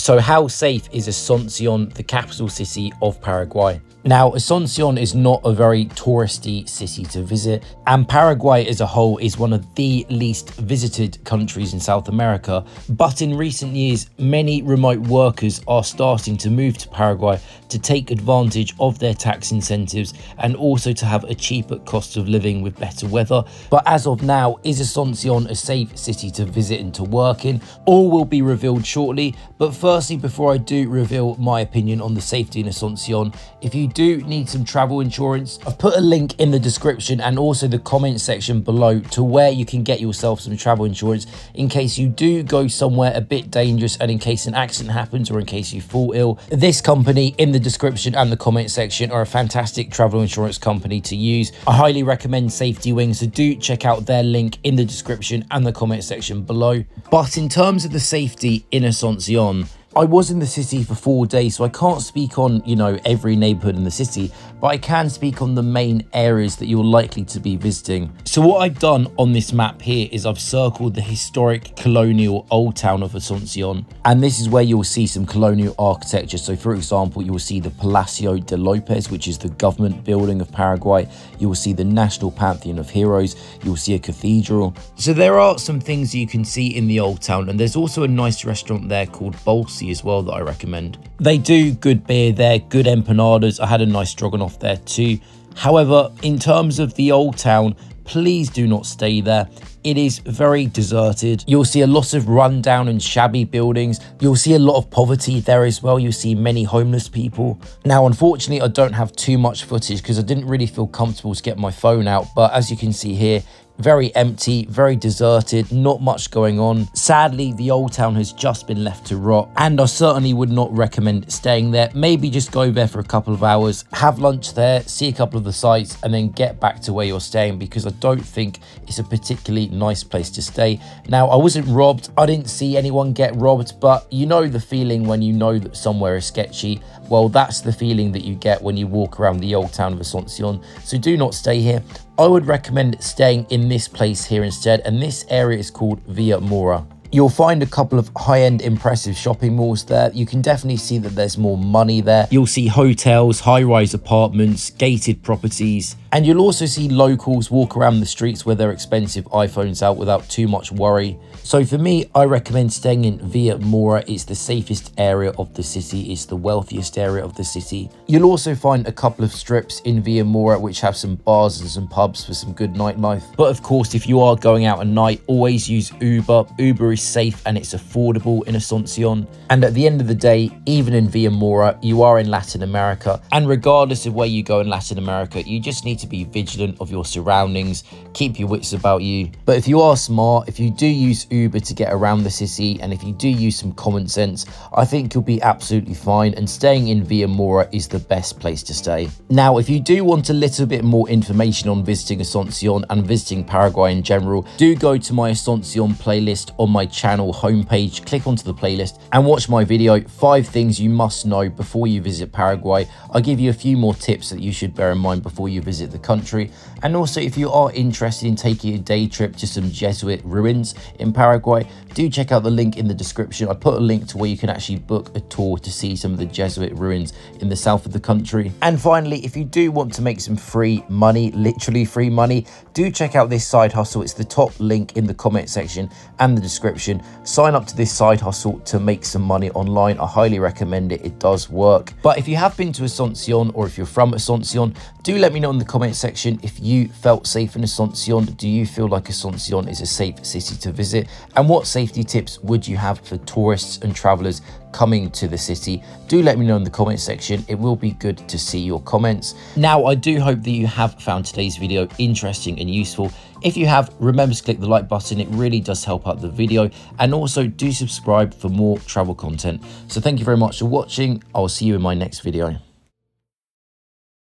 So how safe is Asuncion, the capital city of Paraguay? Now, Asuncion is not a very touristy city to visit, and Paraguay as a whole is one of the least visited countries in South America. But in recent years, many remote workers are starting to move to Paraguay to take advantage of their tax incentives and also to have a cheaper cost of living with better weather. But as of now, is Asuncion a safe city to visit and to work in? All will be revealed shortly. But firstly, before I do reveal my opinion on the safety in Asuncion, if you do need some travel insurance, I've put a link in the description and also the comment section below to where you can get yourself some travel insurance in case you do go somewhere a bit dangerous and in case an accident happens or in case you fall ill. This company in the description and the comment section are a fantastic travel insurance company to use. I highly recommend Safety Wing, so do check out their link in the description and the comment section below. But in terms of the safety in Asuncion, I was in the city for 4 days, so I can't speak on, every neighborhood in the city, but I can speak on the main areas that you're likely to be visiting. So what I've done on this map here is I've circled the historic Colonial Old Town of Asuncion, and this is where you'll see some colonial architecture. So for example, you'll see the Palacio de Lopez, which is the government building of Paraguay. You will see the National Pantheon of Heroes. You'll see a cathedral. So there are some things you can see in the Old Town, and there's also a nice restaurant there called Bolsi as well that I recommend. They do good beer there, good empanadas. I had a nice stroganoff there too. However, in terms of the Old Town, please do not stay there. It is very deserted. You'll see a lot of rundown and shabby buildings. You'll see a lot of poverty there as well. You'll see many homeless people. Now, unfortunately, I don't have too much footage because I didn't really feel comfortable to get my phone out. But as you can see here, very empty, very deserted, not much going on. Sadly, the Old Town has just been left to rot, and I certainly would not recommend staying there. Maybe just go there for a couple of hours, have lunch there, see a couple of the sites, and then get back to where you're staying, because I don't think it's a particularly nice place to stay. Now, I wasn't robbed. I didn't see anyone get robbed, but you know the feeling when you know that somewhere is sketchy. Well, that's the feeling that you get when you walk around the Old Town of Asuncion. So do not stay here. I would recommend staying in this place here instead, and this area is called Villa Mora. You'll find a couple of high-end impressive shopping malls there. You can definitely see that there's more money there. You'll see hotels, high-rise apartments, gated properties, and you'll also see locals walk around the streets with their expensive iPhones out without too much worry. So for me, I recommend staying in Villa Mora. It's the safest area of the city. It's the wealthiest area of the city. You'll also find a couple of strips in Villa Mora which have some bars and some pubs for some good nightlife. But of course, if you are going out at night, always use Uber. Uber is safe and it's affordable in Asuncion. And at the end of the day, even in Villa Mora, you are in Latin America. And regardless of where you go in Latin America, you just need to be vigilant of your surroundings, keep your wits about you. But if you are smart, if you do use Uber to get around the city, and if you do use some common sense, I think you'll be absolutely fine, and staying in Villa Mora is the best place to stay. Now, if you do want a little bit more information on visiting Asuncion and visiting Paraguay in general, do go to my Asuncion playlist on my channel homepage, click onto the playlist and watch my video, 5 things you must know before you visit Paraguay. I'll give you a few more tips that you should bear in mind before you visit the country. And also, if you are interested in taking a day trip to some Jesuit ruins in Paraguay, do check out the link in the description. I put a link to where you can actually book a tour to see some of the Jesuit ruins in the south of the country. And finally, if you do want to make some free money, literally free money, do check out this side hustle. It's the top link in the comment section and the description. Sign up to this side hustle to make some money online. I highly recommend it. It does work. But if you have been to Asuncion, or if you're from Asuncion, do let me know in the comment section if you felt safe in Asuncion. Do you feel like Asuncion is a safe city to visit? And what safety tips would you have for tourists and travelers coming to the city? Do let me know in the comment section. It will be good to see your comments. Now, I do hope that you have found today's video interesting and useful. If you have, remember to click the like button. It really does help out the video. And also do subscribe for more travel content. So thank you very much for watching. I'll see you in my next video.